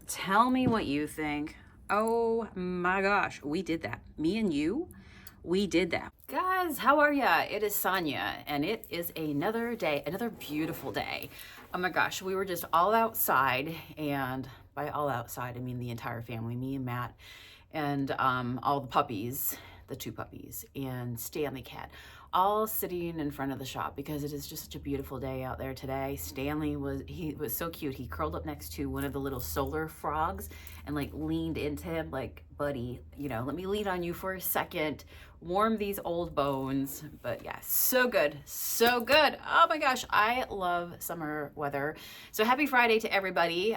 Tell me what you think. Oh my gosh, we did that. Me and you, we did that. Guys, how are ya? It is Sonia, and it is another day, another beautiful day. Oh my gosh, we were just all outside, and by all outside, I mean the entire family, me and Matt, and all the puppies, the two puppies, and Stanley Cat, all sitting in front of the shop because it is just such a beautiful day out there today. Stanley was so cute. He curled up next to one of the little solar frogs and like leaned into him like, buddy, you know, let me lean on you for a second, warm these old bones. But yeah, so good, so good. Oh my gosh, I love summer weather. So happy Friday to everybody.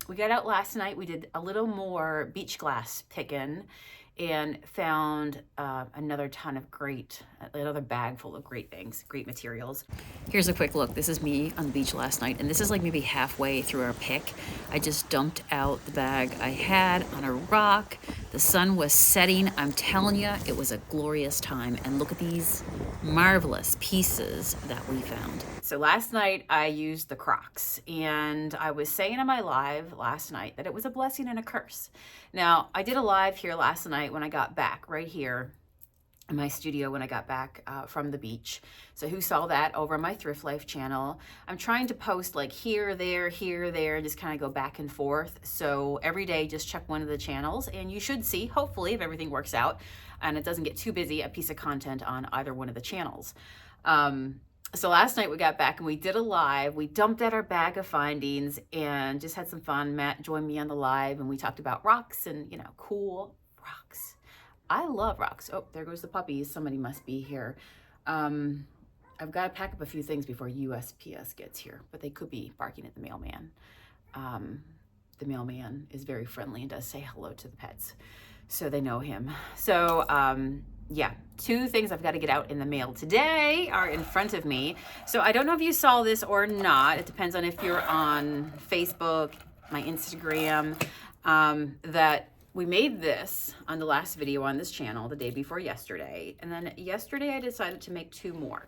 We got out last night. We did a little more beach glass picking and found another bag full of great things, great materials. Here's a quick look. This is me on the beach last night, and this is like maybe halfway through our pick. I just dumped out the bag I had on a rock. The sun was setting. I'm telling you, it was a glorious time. And look at these marvelous pieces that we found. So last night I used the Crocs, and I was saying on my live last night that it was a blessing and a curse. Now, I did a live here last night when I got back, right here in my studio when I got back from the beach. So who saw that over on my Thrift Life channel? I'm trying to post like here, there, and just kind of go back and forth. So every day, just check one of the channels, and you should see, hopefully, if everything works out and it doesn't get too busy, a piece of content on either one of the channels. So last night we got back and we did a live. We dumped out our bag of findings and just had some fun. Matt joined me on the live and we talked about rocks and, you know, cool rocks. I love rocks. Oh, there goes the puppies. Somebody must be here. I've got to pack up a few things before USPS gets here, but they could be barking at the mailman. The mailman is very friendly and does say hello to the pets, so they know him. So, yeah, two things I've got to get out in the mail today are in front of me. So I don't know if you saw this or not. It depends on if you're on Facebook, my Instagram, that we made this on the last video on this channel the day before yesterday. And then yesterday I decided to make two more.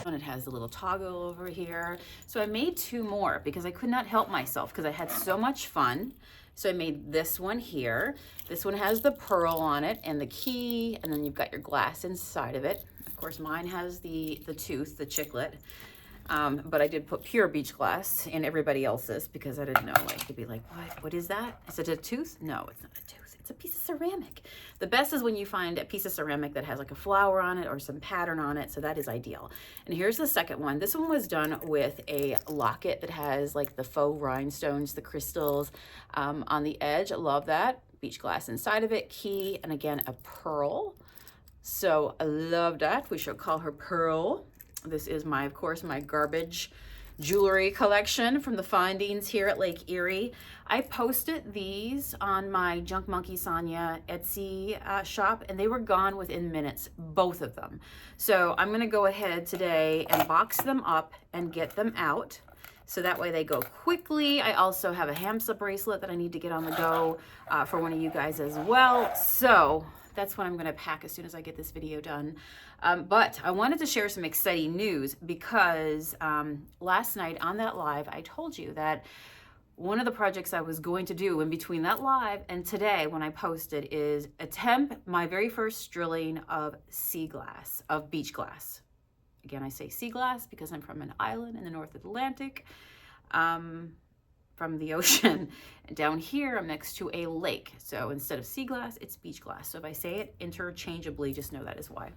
And it has a little toggle over here. So I made two more because I could not help myself because I had so much fun. So I made this one here. This one has the pearl on it and the key, and then you've got your glass inside of it. Of course, mine has the tooth, the chiclet. But I did put pure beach glass in everybody else's because I didn't know, like, to be like, what is that? Is it a tooth? No, it's not a tooth. It's a piece of ceramic. The best is when you find a piece of ceramic that has like a flower on it or some pattern on it. So that is ideal. And here's the second one. This one was done with a locket that has like the faux rhinestones, the crystals on the edge. I love that. Beach glass inside of it, key, and again, a pearl. So I love that. We should call her Pearl. This is my, of course, my garbage jewelry collection from the findings here at Lake Erie. I posted these on my Junk Monkey Sonia Etsy shop, and they were gone within minutes, both of them. So I'm gonna go ahead today and box them up and get them out. So that way they go quickly. I also have a hamsa bracelet that I need to get on the go for one of you guys as well. So that's what I'm gonna pack as soon as I get this video done. But I wanted to share some exciting news because last night on that live, I told you that one of the projects I was going to do in between that live and today when I posted is attempt my very first drilling of sea glass, of beach glass. Again, I say sea glass because I'm from an island in the North Atlantic, from the ocean. And down here, I'm next to a lake. So instead of sea glass, it's beach glass. So if I say it interchangeably, just know that is why.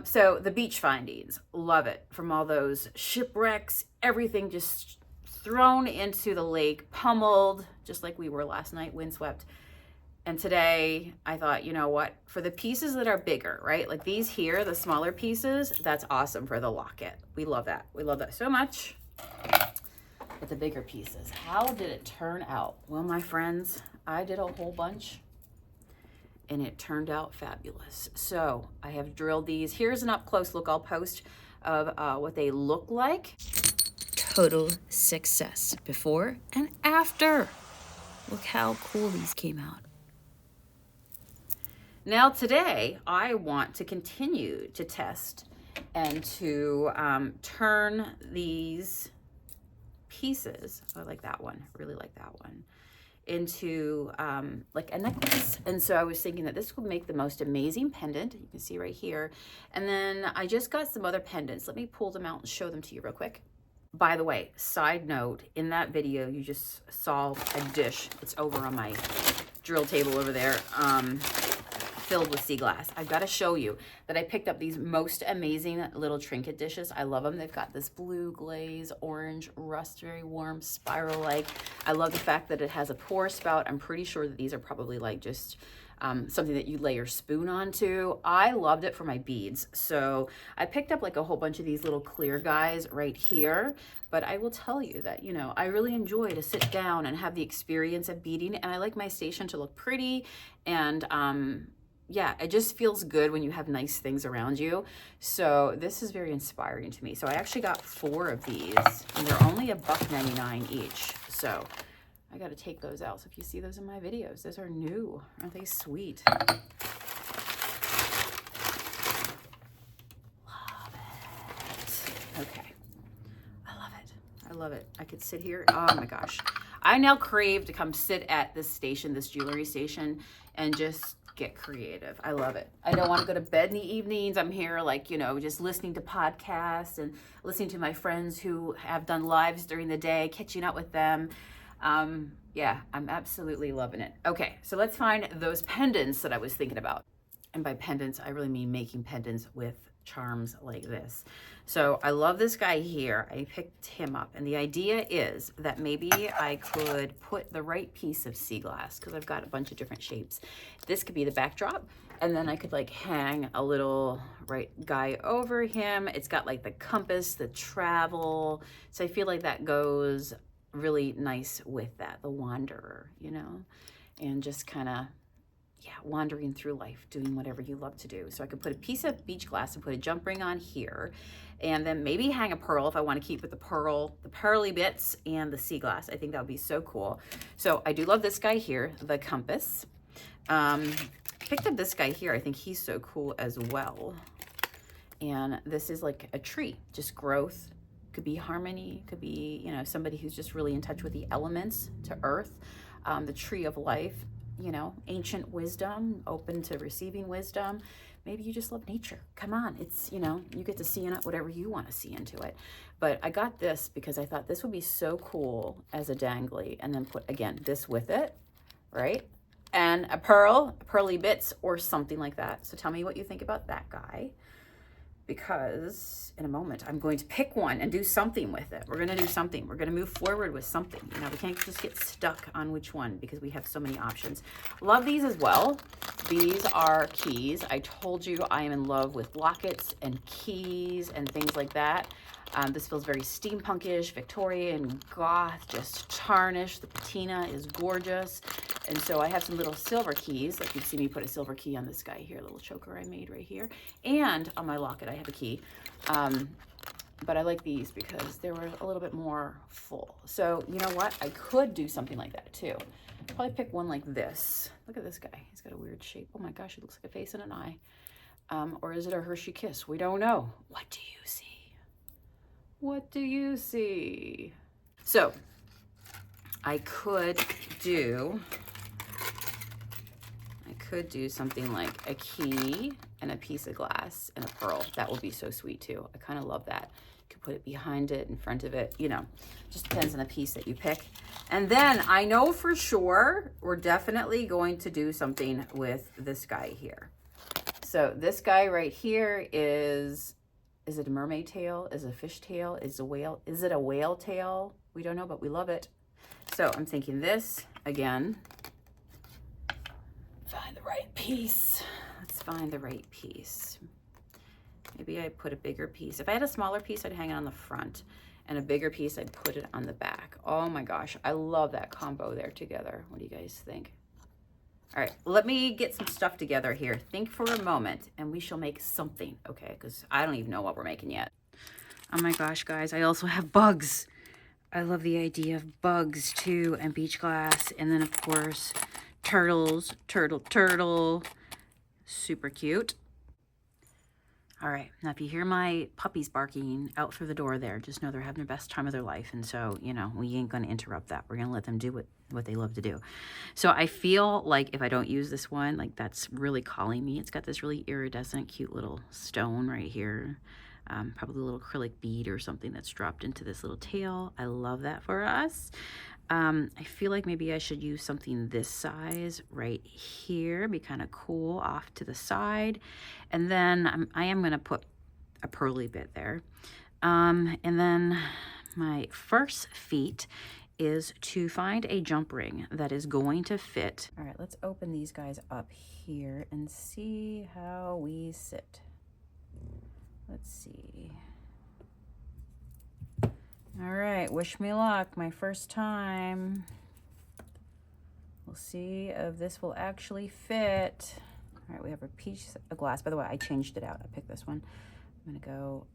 So the beach findings, love it. From all those shipwrecks, everything just thrown into the lake, pummeled, just like we were last night, windswept. And today I thought, you know what, for the pieces that are bigger, right? Like these here, the smaller pieces, that's awesome for the locket. We love that. We love that so much. But the bigger pieces, how did it turn out? Well, my friends, I did a whole bunch and it turned out fabulous. So I have drilled these. Here's an up close look I'll post of what they look like. Total success before and after. Look how cool these came out. Now today, I want to continue to test and to turn these pieces, I like that one, really like that one, into like a necklace. And so I was thinking that this would make the most amazing pendant. You can see right here. And then I just got some other pendants. Let me pull them out and show them to you real quick. By the way, side note, in that video you just saw a dish. It's over on my drill table over there, filled with sea glass. I've got to show you that I picked up these most amazing little trinket dishes. I love them. They've got this blue glaze, orange, rust, very warm, spiral-like. I love the fact that it has a pour spout. I'm pretty sure that these are probably like just something that you lay your spoon onto. I loved it for my beads. So I picked up like a whole bunch of these little clear guys right here. But I will tell you that, you know, I really enjoy to sit down and have the experience of beading. And I like my station to look pretty. And yeah, it just feels good when you have nice things around you. So this is very inspiring to me. So I actually got 4 of these, and they're only $1.99 each. So I got to take those out. So if you see those in my videos, those are new. Aren't they sweet? Love it. Okay. I love it. I love it. I could sit here. Oh my gosh. I now crave to come sit at this station, this jewelry station, and just get creative. I love it. I don't want to go to bed in the evenings. I'm here like, you know, just listening to podcasts and listening to my friends who have done lives during the day, catching up with them. Yeah, I'm absolutely loving it. Okay, so let's find those pendants that I was thinking about. And by pendants, I really mean making pendants with charms like this. So I love this guy here. I picked him up, and the idea is that maybe I could put the right piece of sea glass, because I've got a bunch of different shapes. This could be the backdrop, and then I could like hang a little right guy over him. It's got like the compass, the travel. So I feel like that goes really nice with that, the wanderer, you know, and just kind of, yeah, wandering through life, doing whatever you love to do. So I could put a piece of beach glass and put a jump ring on here, and then maybe hang a pearl if I want to keep with the pearly bits and the sea glass. I think that would be so cool. So I do love this guy here, the compass. Picked up this guy here. I think he's so cool as well. And this is like a tree, just growth. Could be harmony, could be, you know, somebody who's just really in touch with the elements, to earth, the tree of life, you know, ancient wisdom, open to receiving wisdom. Maybe you just love nature. Come on, it's, you know, you get to see in it whatever you want to see into it. But I got this because I thought this would be so cool as a dangly, and then put, again, this with it, right? And a pearl, pearly bits, or something like that. So tell me what you think about that guy, because in a moment I'm going to pick one and do something with it. We're going to do something. We're going to move forward with something. You know, we can't just get stuck on which one because we have so many options. Love these as well. These are keys. I told you I am in love with lockets and keys and things like that. This feels very steampunkish, Victorian, goth, just tarnished. The patina is gorgeous. And so I have some little silver keys. Like you'd see me put a silver key on this guy here, a little choker I made right here. And on my locket, I have a key. But I like these because they were a little bit more full. So you know what? I could do something like that too. Probably pick one like this. Look at this guy. He's got a weird shape. Oh my gosh, it looks like a face and an eye. Or is it a Hershey kiss? We don't know. What do you see? What do you see? So I could do something like a key and a piece of glass and a pearl. That would be so sweet too. I kind of love that. You could put it behind it, in front of it, you know, just depends on the piece that you pick. And then I know for sure we're definitely going to do something with this guy here. So this guy right here is it a mermaid tail? Is it a fish tail? Is it a whale tail? We don't know, but we love it. So I'm thinking this again. Find the right piece. Let's find the right piece. Maybe I put a bigger piece. If I had a smaller piece, I'd hang it on the front, and a bigger piece, I'd put it on the back. Oh my gosh, I love that combo there together. What do you guys think? All right, let me get some stuff together here. Think for a moment, and we shall make something, okay? Because I don't even know what we're making yet. Oh my gosh, guys, I also have bugs. I love the idea of bugs too, and beach glass, and then of course, turtles, turtle, super cute. All right, now if you hear my puppies barking out through the door there, just know they're having their best time of their life. And so, you know, we ain't going to interrupt that. We're going to let them do what they love to do. So I feel like if I don't use this one, like that's really calling me. It's got this really iridescent, cute little stone right here. Probably a little acrylic bead or something that's dropped into this little tail. I love that for us. I feel like maybe I should use something this size right here, be kind of cool off to the side. And then I am going to put a pearly bit there. And then my first feat is to find a jump ring that is going to fit. All right, let's open these guys up here and see how we sit. Let's see. All right, wish me luck, my first time. We'll see if this will actually fit. All right, we have a piece of glass. By the way, I changed it out. I picked this one. I'm gonna go,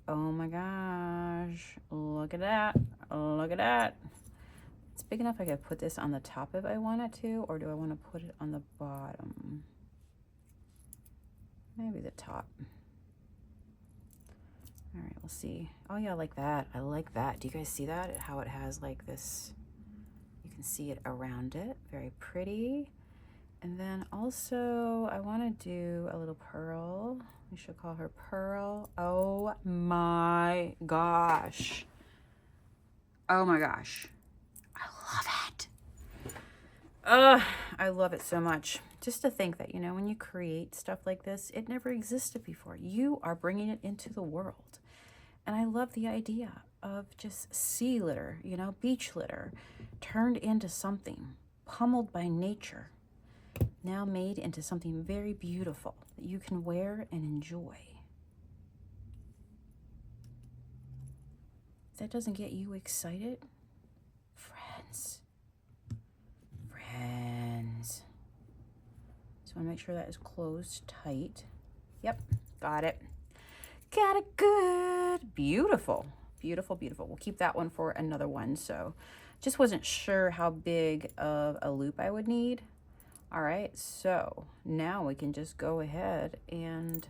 oh my gosh, look at that, look at that. It's big enough I could put this on the top if I wanted to, or do I wanna put it on the bottom? Maybe the top. All right, we'll see. Oh yeah, I like that. I like that. Do you guys see that? How it has like this, you can see it around it. Very pretty. And then also I want to do a little pearl. We should call her Pearl. Oh my gosh. Oh my gosh. I love it. I love it so much. Just to think that, you know, when you create stuff like this, it never existed before. You are bringing it into the world. And I love the idea of just sea litter, you know, beach litter, turned into something pummeled by nature, now made into something very beautiful that you can wear and enjoy. If that doesn't get you excited, friends. So I want to make sure that is closed tight. Yep, got it. Got it good. Beautiful, beautiful, beautiful. We'll keep that one for another one. So just wasn't sure how big of a loop I would need. All right, so now we can just go ahead and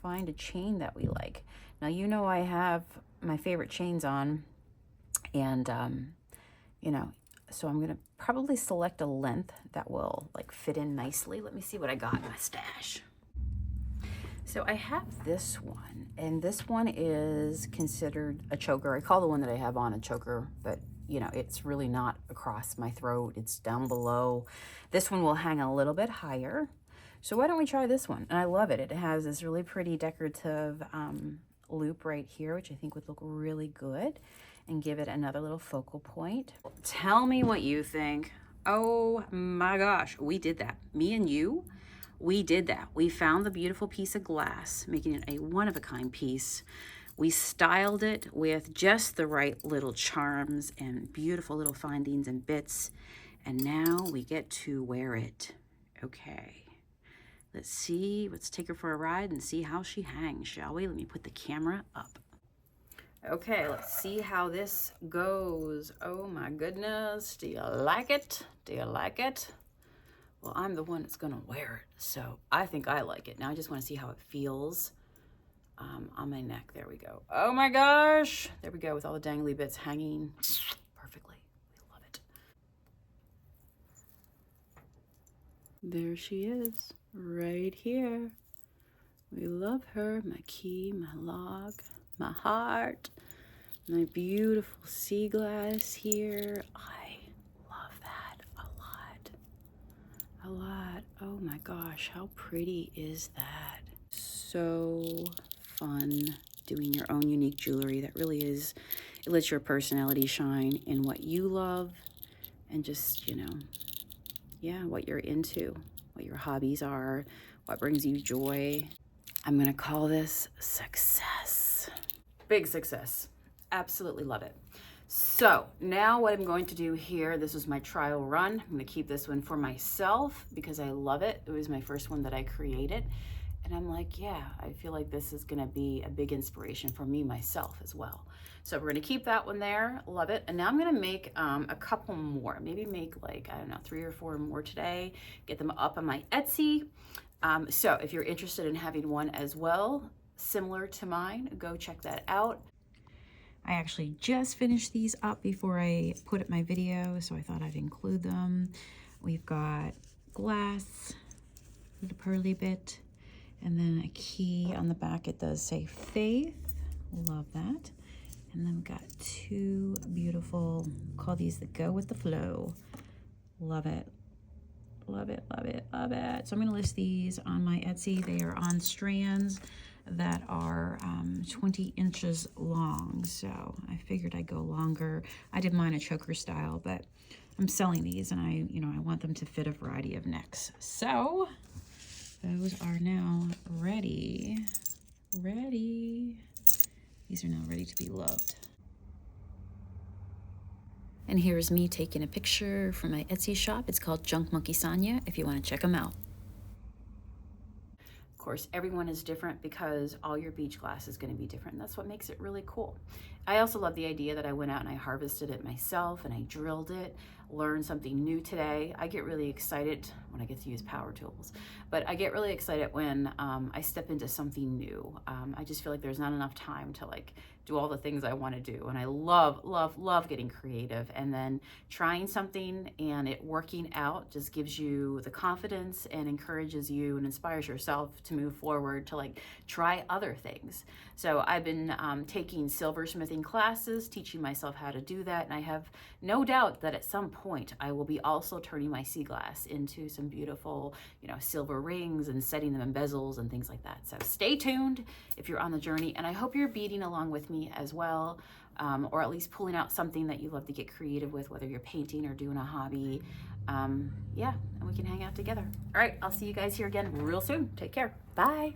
find a chain that we like. Now, you know, I have my favorite chains on, and you know, so I'm gonna probably select a length that will like fit in nicely. Let me see what I got in my stash. So I have this one, and this one is considered a choker. I call the one that I have on a choker, but you know, it's really not across my throat. It's down below. This one will hang a little bit higher. So why don't we try this one? And I love it. It has this really pretty decorative loop right here, which I think would look really good and give it another little focal point. Tell me what you think. Oh my gosh, we did that. Me and you. We did that. We found the beautiful piece of glass, making it a one-of-a-kind piece. We styled it with just the right little charms and beautiful little findings and bits. And now we get to wear it. Okay. Let's see. Let's take her for a ride and see how she hangs, shall we? Let me put the camera up. Okay, let's see how this goes. Oh my goodness. Do you like it? Do you like it? Well, I'm the one that's gonna wear it, so I think I like it. Now I just wanna see how it feels on my neck. There we go. Oh my gosh. There we go, with all the dangly bits hanging perfectly. We love it. There she is, right here. We love her, my key, my log, my heart, my beautiful sea glass here. I love that a lot. Oh my gosh, how pretty is that? So fun doing your own unique jewelry that really is, it lets your personality shine in what you love and just, you know, yeah, what you're into, what your hobbies are, what brings you joy. I'm gonna call this success. Big success. Absolutely love it. So now what I'm going to do here, this is my trial run. I'm gonna keep this one for myself because I love it. It was my first one that I created. And I'm like, yeah, I feel like this is gonna be a big inspiration for me myself as well. So we're gonna keep that one there, love it. And now I'm gonna make a couple more, maybe make like, I don't know, 3 or 4 more today, get them up on my Etsy. So if you're interested in having one as well, similar to mine, go check that out. I actually just finished these up before I put up my video, so I thought I'd include them. We've got glass with a pearly bit, and then a key on the back. It does say faith, love that. And then we've got 2 beautiful, call these the go with the flow, love it. Love it, love it, love it. So I'm gonna list these on my Etsy. They are on strands that are 20 inches long. So I figured I'd go longer. I did mine a choker style, but I'm selling these and I want them to fit a variety of necks. So those are now ready. These are now ready to be loved. And here's me taking a picture from my Etsy shop. It's called Junk Monkey Sonia, if you want to check them out. Of course, everyone is different because all your beach glass is going to be different. That's what makes it really cool. I also love the idea that I went out and I harvested it myself and I drilled it, learned something new today. I get really excited when I get to use power tools, but I get really excited when I step into something new. I just feel like there's not enough time to like do all the things I want to do. And I love getting creative, and then trying something and it working out just gives you the confidence and encourages you and inspires yourself to move forward to like try other things. So I've been taking silversmithing classes, teaching myself how to do that. And I have no doubt that at some point I will be also turning my sea glass into some beautiful, silver rings and setting them in bezels and things like that. So stay tuned if you're on the journey, and I hope you're beading along with me as well, or at least pulling out something that you love to get creative with, whether you're painting or doing a hobby. Yeah, and we can hang out together. All right, I'll see you guys here again real soon. Take care. Bye.